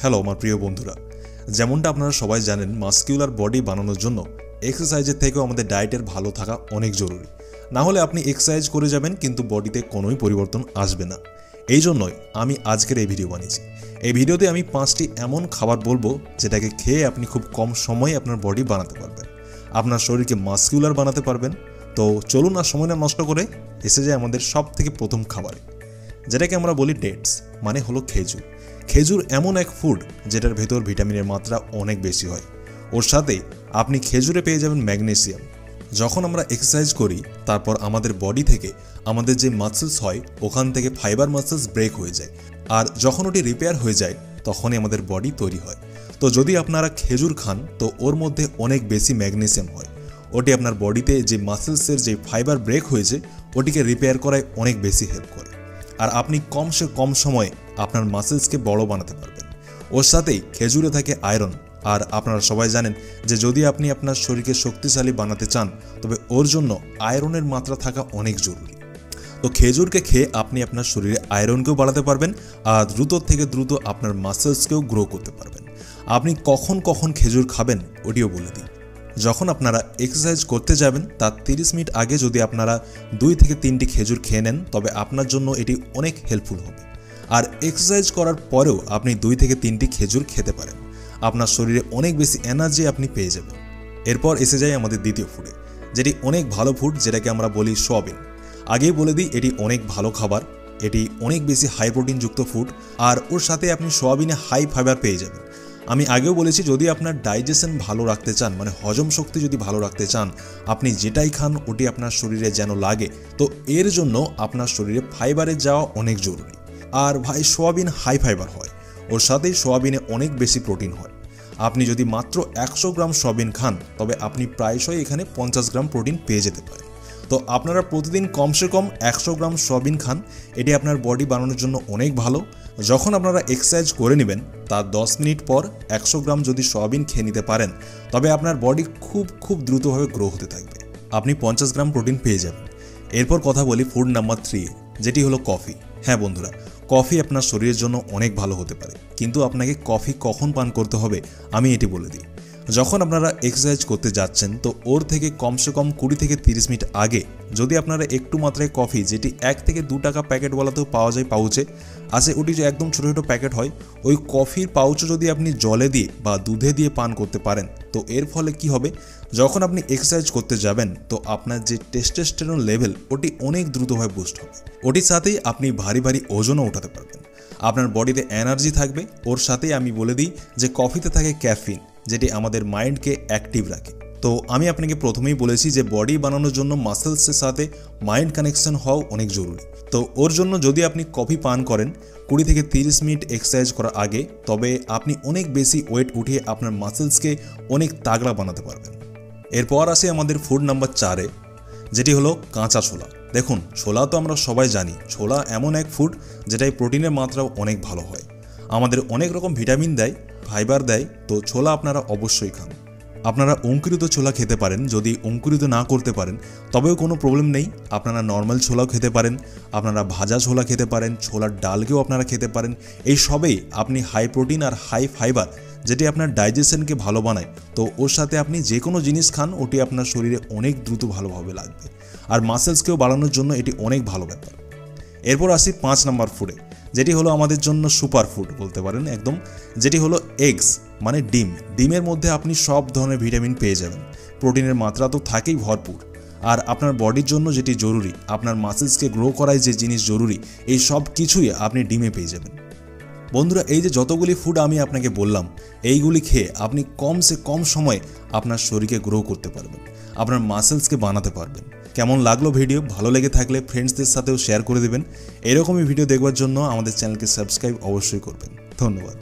Hello আমার প্রিয় বন্ধুরা, যেমনটা আপনারা সবাই জানেন মাসকিউলার বডি বানানোর জন্য এক্সারসাইজের থেকেও আমাদের ডায়েটের ভালো থাকা অনেক জরুরি। না হলে আপনি এক্সারসাইজ করে যাবেন কিন্তু বডিতে কোনোই পরিবর্তন আসবে না। এই জন্যই আমি আজকের এই ভিডিও বানিয়েছি। এই ভিডিওতে আমি 5টি এমন খাবার বলবো যেটাকে খেয়ে আপনি খুব কম সময়ে আপনার বডি বানাতে পারবেন, আপনার শরীরকে মাসকিউলার বানাতে পারবেন। তো চলুন আর সময় না নষ্ট করে এসে যায় আমাদের সব থেকে প্রথম খাবারে, যেটাকে আমরা বলি ডেটস, মানে হলো খেজুর। খেজুর এমন এক ফুড যেটার ভেতর ভিটামিনের মাত্রা অনেক বেশি হয়। ওর সাথে আপনি খেজুরে পেয়ে যাবেন ম্যাগনেসিয়াম। যখন আমরা এক্সারসাইজ করি তারপর আমাদের বডি থেকে আমাদের যে মাসেলস হয় ওখান থেকে ফাইবার মাসেলস ব্রেক হয়ে যায়, আর যখন ওটি রিপেয়ার হয়ে যায় তখনই আমাদের বডি তৈরি হয়। তো যদি আপনারা খেজুর খান তো ওর মধ্যে অনেক বেশি ম্যাগনেসিয়াম হয়। ওটি আপনার বডিতে যে মাসেলসের যে ফাইবার ব্রেক হয়েছে ওটিকে রিপেয়ার করায় অনেক বেশি হেল্প করে, আর আপনি কমসে কম সময়ে আপনার মাসেলসকে বড় বানাতে পারবেন। ওর সাথেই খেজুরে থাকে আয়রন, আর আপনারা সবাই জানেন যে যদি আপনি আপনার শরীরকে শক্তিশালী বানাতে চান তবে ওর জন্য আয়রনের মাত্রা থাকা অনেক জরুরি। তো খেজুরকে খেয়ে আপনি আপনার শরীরে আয়রনকেও বাড়াতে পারবেন, আর দ্রুত থেকে দ্রুত আপনার মাসেলসকেও গ্রো করতে পারবেন। আপনি কখন কখন খেজুর খাবেন ওটিও বলে দিই। যখন আপনারা এক্সারসাইজ করতে যাবেন তার 30 মিনিট আগে যদি আপনারা 2 থেকে 3টি খেজুর খেয়ে নেন তবে আপনার জন্য এটি অনেক হেল্পফুল হবে। আর এক্সারসাইজ করার পরেও আপনি 2 থেকে 3টি খেজুর খেতে পারেন, আপনার শরীরে অনেক বেশি এনার্জি আপনি পেয়ে যাবেন। এরপর এসে যায় আমাদের দ্বিতীয় ফুডে, যেটি অনেক ভালো ফুড, যেটাকে আমরা বলি সোয়াবিন। আগেই বলে দিই এটি অনেক ভালো খাবার, এটি অনেক বেশি হাই প্রোটিনযুক্ত ফুড, আর ওর সাথে আপনি সোয়াবিনে হাই ফাইবার পেয়ে যাবেন। আমি আগেও বলেছি যদি আপনার ডাইজেশন ভালো রাখতে চান, মানে হজম শক্তি যদি ভালো রাখতে চান, আপনি যেটাই খান ওটি আপনার শরীরে যেন লাগে, তো এর জন্য আপনার শরীরে ফাইবারের যাওয়া অনেক জরুরি। আর ভাই সোয়াবিন হাই ফাইবার হয়, ওর সাথেই সোয়াবিনে অনেক বেশি প্রোটিন হয়। আপনি যদি মাত্র 100 গ্রাম সোয়াবিন খান তবে আপনি প্রায়শই এখানে 50 গ্রাম প্রোটিন পেয়ে যেতে পারেন। তো আপনারা প্রতিদিন কমসে কম 100 গ্রাম সোয়াবিন খান, এটি আপনার বডি বানানোর জন্য অনেক ভালো। যখন আপনারা এক্সারসাইজ করে নেবেন তার 10 মিনিট পর 100 গ্রাম যদি সোয়াবিন খেয়ে নিতে পারেন তবে আপনার বডি খুব দ্রুতভাবে গ্রো হতে থাকবে, আপনি 50 গ্রাম প্রোটিন পেয়ে যাবেন। এরপর কথা বলি ফুড নাম্বার 3, যেটি হলো কফি। হ্যাঁ বন্ধুরা, কফি আপনার শরীরের জন্য অনেক ভালো হতে পারে, কিন্তু আপনাকে কফি কখন পান করতে হবে আমি এটি বলে দিই। যখন আপনারা এক্সারসাইজ করতে যাচ্ছেন তো ওর থেকে কমসে কম 20 থেকে 30 মিনিট আগে যদি আপনারা একটু মাত্রায় কফি, যেটি 1 থেকে 2 টাকা প্যাকেটওয়ালাতেও পাওয়া যায়, পাউচে আছে, ওটি যে একদম ছোটো ছোটো প্যাকেট হয়, ওই কফির পাউচও যদি আপনি জলে দিয়ে বা দুধে দিয়ে পান করতে পারেন তো এর ফলে কি হবে, যখন আপনি এক্সারসাইজ করতে যাবেন তো আপনার যে টেস্টোস্টেরন লেভেল ওটি অনেক দ্রুতভাবে বুস্ট হবে। ওটির সাথেই আপনি ভারী ওজনও উঠাতে পারবেন, আপনার বডিতে এনার্জি থাকবে। ওর সাথেই আমি বলে দিই যে কফিতে থাকে ক্যাফিন, যেটি আমাদের মাইন্ডকে অ্যাক্টিভ রাখে। তো আমি আপনাকে প্রথমেই বলেছি যে বডি বানানোর জন্য মাসেলসের সাথে মাইন্ড কানেকশন হওয়া অনেক জরুরি। তো ওর জন্য যদি আপনি কফি পান করেন 20 থেকে 30 মিনিট এক্সারসাইজ করার আগে তবে আপনি অনেক বেশি ওয়েট উঠিয়ে আপনার মাসেলসকে অনেক তাগড়া বানাতে পারবেন। এরপর আসে আমাদের ফুড নাম্বার 4, যেটি হলো কাঁচা ছোলা। দেখুন, ছোলা তো আমরা সবাই জানি, ছোলা এমন এক ফুড যেটাই প্রোটিনের মাত্রাও অনেক ভালো হয়, আমাদের অনেক রকম ভিটামিন দেয়, ফাইবার দেয়। তো ছোলা আপনারা অবশ্যই খান। আপনারা অঙ্কুরিত ছোলা খেতে পারেন, যদি অঙ্কুরিত না করতে পারেন তবেও কোনো প্রবলেম নেই, আপনারা নর্মাল ছোলাও খেতে পারেন, আপনারা ভাজা ছোলা খেতে পারেন, ছোলার ডালকেও আপনারা খেতে পারেন। এই সবেই আপনি হাই প্রোটিন আর হাই ফাইবার, যেটি আপনার ডাইজেশনকে ভালো বানায়। তো ওর সাথে আপনি যে কোনো জিনিস খান ওটি আপনার শরীরে অনেক দ্রুত ভালোভাবে লাগবে, আর মাসেলসকেও বাড়ানোর জন্য এটি অনেক ভালো ব্যাপার। এরপর আসি 5 নম্বর ফুডে, যেটি হলো আমাদের জন্য সুপার ফুড বলতে পারেন একদম, যেটি হলো এগস, মানে ডিম। ডিমের মধ্যে আপনি সব ধরনের ভিটামিন পেয়ে যাবেন, প্রোটিনের মাত্রা তো থাকেই ভরপুর, আর আপনার বডির জন্য যেটি জরুরি, আপনার মাসেলসকে গ্রো করায় যে জিনিস জরুরি, এই সব কিছুই আপনি ডিমে পেয়ে যাবেন। বন্ধুরা, এই যে যতগুলি ফুড আমি আপনাকে বললাম এইগুলি খেয়ে আপনি কমসে কম সময়ে আপনার শরীরকে গ্রো করতে পারবেন, আপনার মাসেলসকে বানাতে পারবেন। কেমন লাগলো ভিডিও? ভালো লেগে থাকলে ফ্রেন্ডসদের সাথেও শেয়ার করে দেবেন। এরকমই ভিডিও দেখবার জন্য আমাদের চ্যানেলকে সাবস্ক্রাইব অবশ্যই করবেন। ধন্যবাদ।